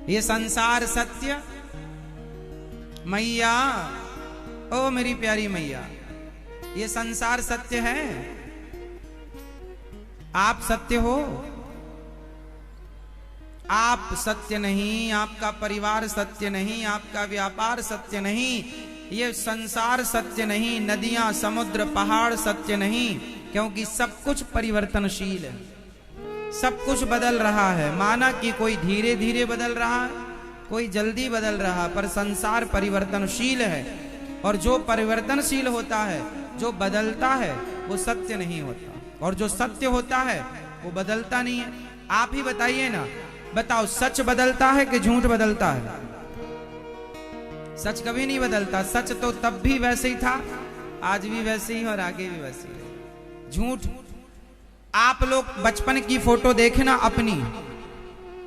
ये संसार सत्य। मैया, ओ मेरी प्यारी मैया, ये संसार सत्य है? आप सत्य हो? आप सत्य नहीं, आपका परिवार सत्य नहीं, आपका व्यापार सत्य नहीं, ये संसार सत्य नहीं, नदियां समुद्र पहाड़ सत्य नहीं, क्योंकि सब कुछ परिवर्तनशील है, सब कुछ बदल रहा है। माना कि कोई धीरे धीरे बदल रहा है, कोई जल्दी बदल रहा, पर संसार परिवर्तनशील है। और जो परिवर्तनशील होता है, जो बदलता है, वो सत्य नहीं होता, और जो सत्य होता है वो बदलता नहीं है। आप ही बताइए ना, बताओ, सच बदलता है कि झूठ बदलता है? सच कभी नहीं बदलता। सच तो तब भी वैसे ही था, आज भी वैसे ही और आगे भी वैसे ही। झूठ, आप लोग बचपन की फोटो देखना अपनी,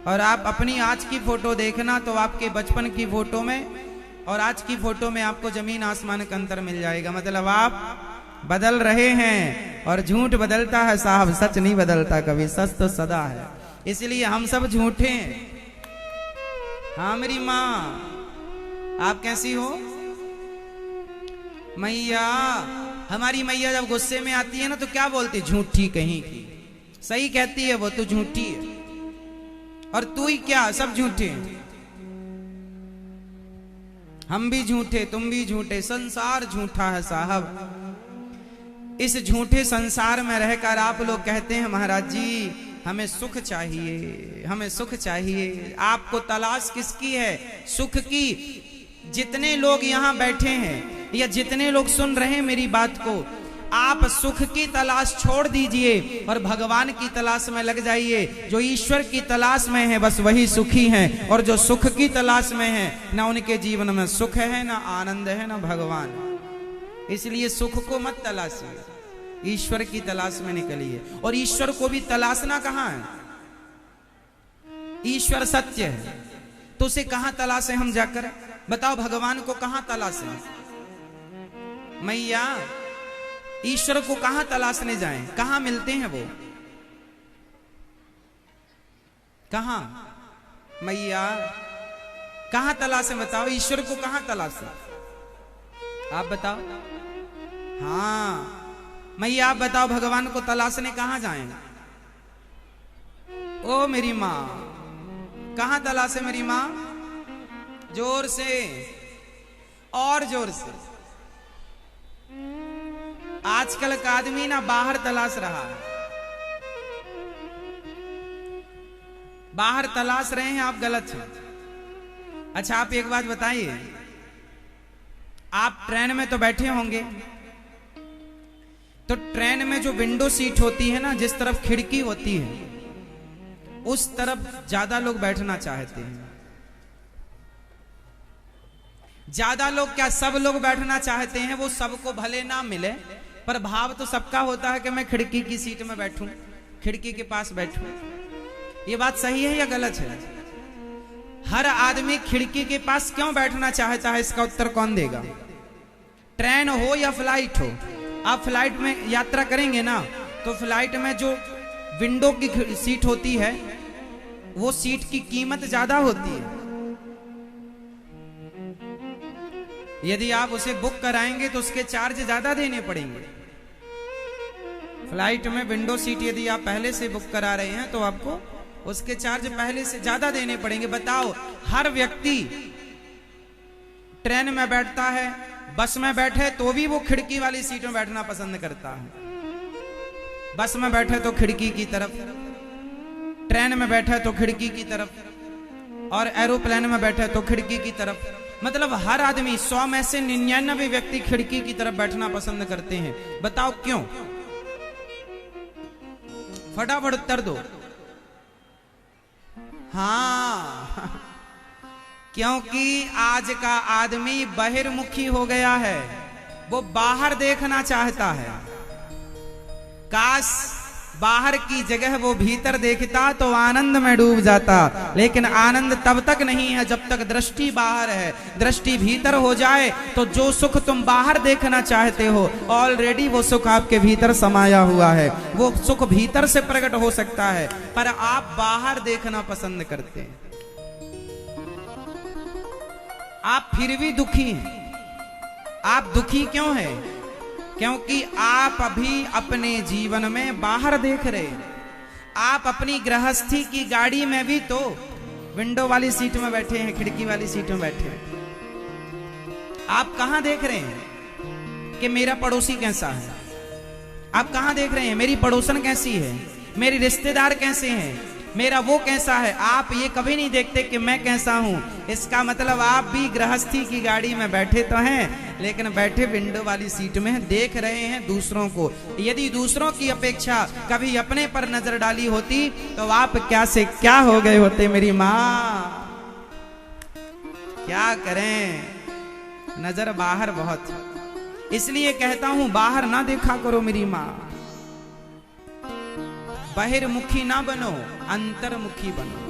और आप अपनी आज की फोटो देखना, तो आपके बचपन की फोटो में और आज की फोटो में आपको जमीन आसमान का अंतर मिल जाएगा। मतलब आप बदल रहे हैं, और झूठ बदलता है साहब, सच नहीं बदलता कभी, सच तो सदा है। इसलिए हम सब झूठे हैं। हाँ मेरी माँ, आप कैसी हो? मैया, हमारी मैया जब गुस्से में आती है ना, तो क्या बोलती? झूठी कहीं की। सही कहती है वो, तू झूठी है, और तू ही क्या, सब झूठे। हम भी झूठे, तुम भी झूठे, संसार झूठा है साहब। इस झूठे संसार में रहकर आप लोग कहते हैं महाराज जी हमें सुख चाहिए, हमें सुख चाहिए। आपको तलाश किसकी है? सुख की। जितने लोग यहाँ बैठे हैं या जितने लोग सुन रहे हैं मेरी बात को, आप सुख की तलाश छोड़ दीजिए और भगवान की तलाश में लग जाइए। जो ईश्वर की तलाश में है बस वही सुखी हैं, और जो सुख की तलाश में है ना उनके जीवन में सुख है, ना आनंद है, ना भगवान। इसलिए सुख को मत तलाशिए, ईश्वर की तलाश में निकलिए। और ईश्वर को भी तलाशना कहाँ है? ईश्वर सत्य है, तो उसे कहाँ तलाशे हम जाकर? बताओ, भगवान को कहाँ तलाशे? मैया, ईश्वर को कहां तलाशने जाएं? कहां मिलते हैं वो? कहां? मैया, कहां तलाशे? बताओ, ईश्वर को कहां तलाशे? आप बताओ। हाँ मैया, आप बताओ, भगवान को तलाशने कहां जाएं? ओ मेरी माँ, कहां तलाशे मेरी माँ? जोर से, और जोर से। आजकल का आदमी ना बाहर तलाश रहा है, बाहर तलाश रहे हैं, आप गलत हैं। अच्छा, आप एक बात बताइए, आप ट्रेन में तो बैठे होंगे, तो ट्रेन में जो विंडो सीट होती है ना, जिस तरफ खिड़की होती है उस तरफ ज्यादा लोग बैठना चाहते हैं। ज्यादा लोग क्या, सब लोग बैठना चाहते हैं। वो सबको भले ना मिले, पर भाव तो सबका होता है कि मैं खिड़की की सीट में बैठूं, खिड़की के पास बैठूं। ये बात सही है या गलत है? हर आदमी खिड़की के पास क्यों बैठना चाहता है, इसका उत्तर कौन देगा? ट्रेन हो या फ्लाइट हो, आप फ्लाइट में यात्रा करेंगे ना, तो फ्लाइट में जो विंडो की सीट होती है वो सीट की कीमत ज्यादा होती है। यदि आप उसे बुक कराएंगे तो उसके चार्ज ज्यादा देने पड़ेंगे। फ्लाइट में विंडो सीट यदि आप पहले से बुक करा रहे हैं तो आपको उसके चार्ज पहले से ज्यादा देने पड़ेंगे। बताओ, हर व्यक्ति ट्रेन में बैठता है, बस में बैठे तो भी वो खिड़की वाली सीट में बैठना पसंद करता है। बस में बैठे तो खिड़की की तरफ, ट्रेन में बैठे तो खिड़की की तरफ, और एरोप्लेन में बैठे तो खिड़की की तरफ। मतलब हर आदमी, 100 में से 99 व्यक्ति खिड़की की तरफ बैठना पसंद करते हैं। बताओ क्यों? फटाफट उत्तर दो। हाँ, क्योंकि आज का आदमी बहिर्मुखी हो गया है, वो बाहर देखना चाहता है। काश बाहर की जगह वो भीतर देखता तो आनंद में डूब जाता, लेकिन आनंद तब तक नहीं है जब तक दृष्टि बाहर है। दृष्टि भीतर हो जाए तो जो सुख तुम बाहर देखना चाहते हो, ऑलरेडी वो सुख आपके भीतर समाया हुआ है। वो सुख भीतर से प्रकट हो सकता है, पर आप बाहर देखना पसंद करते हैं। आप फिर भी दुखी हैं। आप दुखी क्यों हैं? क्योंकि आप अभी अपने जीवन में बाहर देख रहे हैं। आप अपनी गृहस्थी की गाड़ी में भी तो विंडो वाली सीट में बैठे हैं, खिड़की वाली सीट में बैठे हैं। आप कहां देख रहे हैं कि मेरा पड़ोसी कैसा है? आप कहां देख रहे हैं मेरी पड़ोसन कैसी है, मेरे रिश्तेदार कैसे हैं, मेरा वो कैसा है? आप ये कभी नहीं देखते कि मैं कैसा हूं। इसका मतलब आप भी गृहस्थी की गाड़ी में बैठे तो हैं, लेकिन बैठे विंडो वाली सीट में देख रहे हैं दूसरों को। यदि दूसरों की अपेक्षा कभी अपने पर नजर डाली होती तो आप क्या से क्या हो गए होते मेरी माँ। क्या करें, नजर बाहर बहुत। इसलिए कहता हूं बाहर ना देखा करो मेरी माँ। बहिर्मुखी ना बनो, अंतर्मुखी बनो।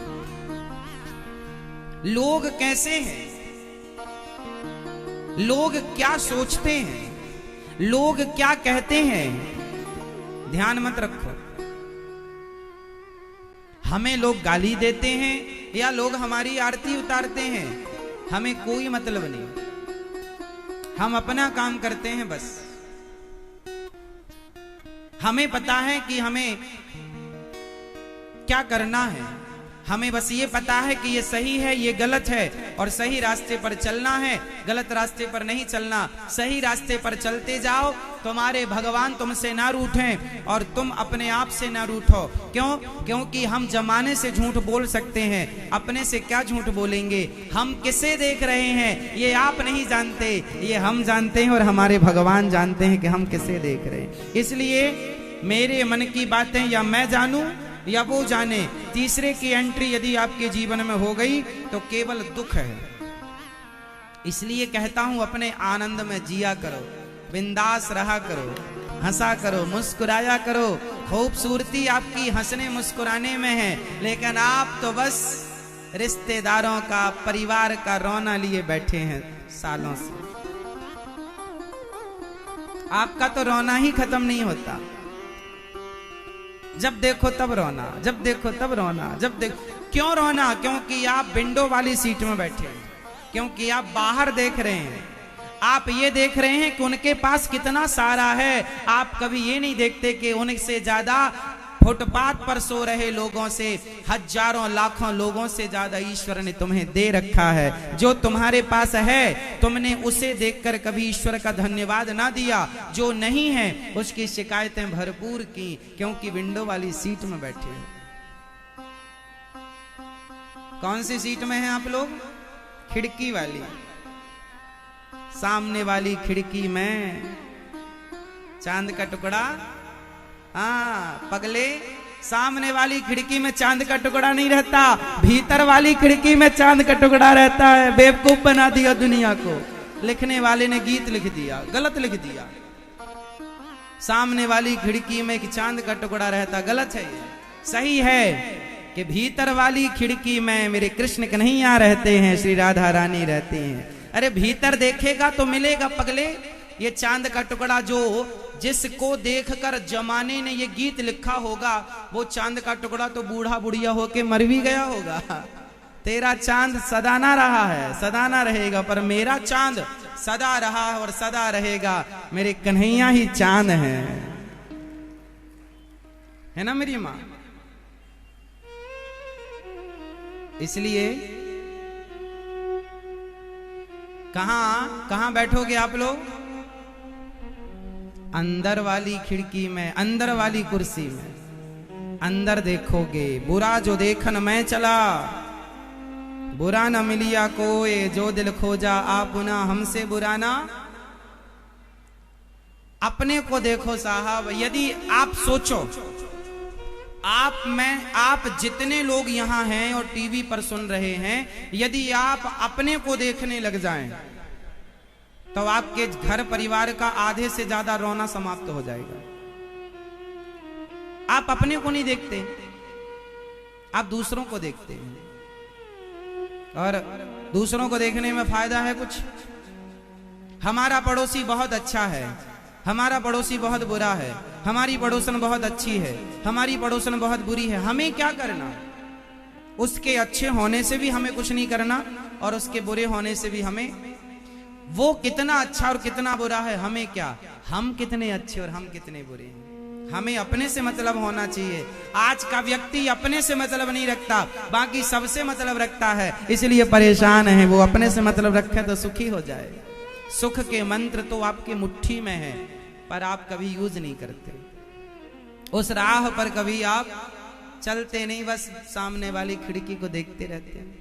लोग कैसे हैं, लोग क्या सोचते हैं, लोग क्या कहते हैं, ध्यान मत रखो। हमें लोग गाली देते हैं या लोग हमारी आरती उतारते हैं, हमें कोई मतलब नहीं। हम अपना काम करते हैं बस। हमें पता है कि हमें क्या करना है। हमें बस ये पता है कि ये सही है, ये गलत है, और सही रास्ते पर चलना है, गलत रास्ते पर नहीं चलना। सही रास्ते पर चलते जाओ, तुम्हारे भगवान तुमसे ना रूठें और तुम अपने आप से ना रूठो। क्यों? क्योंकि हम जमाने से झूठ बोल सकते हैं, अपने से क्या झूठ बोलेंगे। हम किसे देख रहे हैं ये आप नहीं जानते, ये हम जानते हैं और हमारे भगवान जानते हैं कि हम किसे देख रहे हैं। इसलिए मेरे मन की बातें या मैं जानूं या वो जाने, तीसरे की एंट्री यदि आपके जीवन में हो गई तो केवल दुख है। इसलिए कहता हूं अपने आनंद में जिया करो, बिंदास रहा करो, हंसा करो, मुस्कुराया करो। खूबसूरती आपकी हंसने मुस्कुराने में है, लेकिन आप तो बस रिश्तेदारों का, परिवार का रोना लिए बैठे हैं सालों से। आपका तो रोना ही खत्म नहीं होता। जब देखो तब रोना, जब देखो तब रोना, जब देखो। क्यों रोना? क्योंकि आप विंडो वाली सीट में बैठे हैं, क्योंकि आप बाहर देख रहे हैं। आप ये देख रहे हैं कि उनके पास कितना सारा है। आप कभी ये नहीं देखते कि उनसे ज्यादा फुटपाथ पर सो रहे लोगों से, हजारों लाखों लोगों से ज्यादा ईश्वर ने तुम्हें दे रखा है। जो तुम्हारे पास है तुमने उसे देखकर कभी ईश्वर का धन्यवाद ना दिया। जो नहीं है उसकी शिकायतें भरपूर की, क्योंकि विंडो वाली सीट में बैठे हैं। कौन सी सीट में हैं आप लोग? खिड़की वाली। सामने वाली खिड़की में चांद का टुकड़ा। हाँ पगले, सामने वाली खिड़की में चांद का टुकड़ा नहीं रहता, भीतर वाली खिड़की में चांद का टुकड़ा रहता है। बेवकूफ बना दिया दुनिया को। लिखने वाले ने गीत लिख दिया, गलत लिख दिया। सामने वाली खिड़की में एक चांद का टुकड़ा रहता, गलत है ये। सही है कि भीतर वाली खिड़की में मेरे कृष्ण कन्हैया रहते हैं, श्री राधा रानी रहती हैं। अरे भीतर देखेगा तो मिलेगा पगले। ये चांद का टुकड़ा जो जिसको देखकर जमाने ने ये गीत लिखा होगा, वो चांद का टुकड़ा तो बूढ़ा बुढ़िया होके मर भी गया होगा। तेरा चांद सदा ना रहा है, सदा ना रहेगा, पर मेरा चांद सदा रहा है और सदा रहेगा। मेरे कन्हैया ही चांद है ना मेरी माँ। इसलिए कहां बैठोगे आप लोग? अंदर वाली खिड़की में, अंदर वाली कुर्सी में अंदर देखोगे। बुरा जो देखन मैं चला, बुरा न मिलिया कोई, जो दिल खोजा आपुना हमसे बुरा ना। अपने को देखो साहब। यदि आप सोचो, आप जितने लोग यहाँ हैं और टीवी पर सुन रहे हैं, यदि आप अपने को देखने लग जाएं तो आपके घर परिवार का आधे से ज्यादा रोना समाप्त हो जाएगा। आप अपने को नहीं देखते, आप दूसरों को देखते हैं। और दूसरों को देखने में फायदा है कुछ? हमारा पड़ोसी बहुत अच्छा है, हमारा पड़ोसी बहुत बुरा है, हमारी पड़ोसन बहुत अच्छी है, हमारी पड़ोसन बहुत बुरी है। हमें क्या करना? उसके अच्छे होने से भी हमें कुछ नहीं करना और उसके बुरे होने से भी हमें, वो कितना अच्छा और कितना बुरा है हमें क्या, हम कितने अच्छे और हम कितने बुरे हैं, हमें अपने से मतलब होना चाहिए। आज का व्यक्ति अपने से मतलब नहीं रखता, बाकी सबसे मतलब रखता है, इसलिए परेशान है। वो अपने से मतलब रखे तो सुखी हो जाए। सुख के मंत्र तो आपके मुट्ठी में है, पर आप कभी यूज नहीं करते, उस राह पर कभी आप चलते नहीं, बस सामने वाली खिड़की को देखते रहते हैं।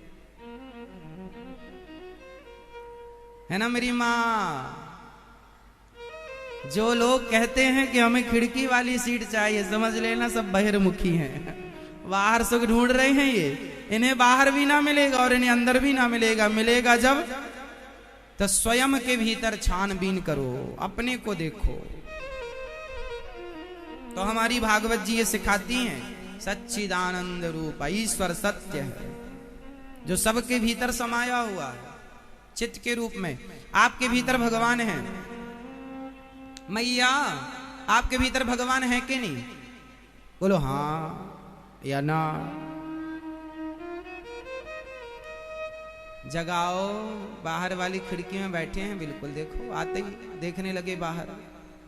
है ना मेरी माँ? जो लोग कहते हैं कि हमें खिड़की वाली सीट चाहिए, समझ लेना सब बहिर्मुखी हैं, बाहर सुख ढूंढ रहे हैं ये। इन्हें बाहर भी ना मिलेगा और इन्हें अंदर भी ना मिलेगा। मिलेगा जब तो स्वयं के भीतर छानबीन करो, अपने को देखो। तो हमारी भागवत जी ये सिखाती हैं, सच्चिदानंद रूप ईश्वर सत्य है, जो सबके भीतर समाया हुआ है चित्त के रूप में। आपके भीतर भगवान है। मैया आपके भीतर भगवान है कि नहीं? बोलो हाँ या ना। जगाओ, बाहर वाली खिड़की में बैठे हैं, बिल्कुल देखो, आते ही देखने लगे बाहर।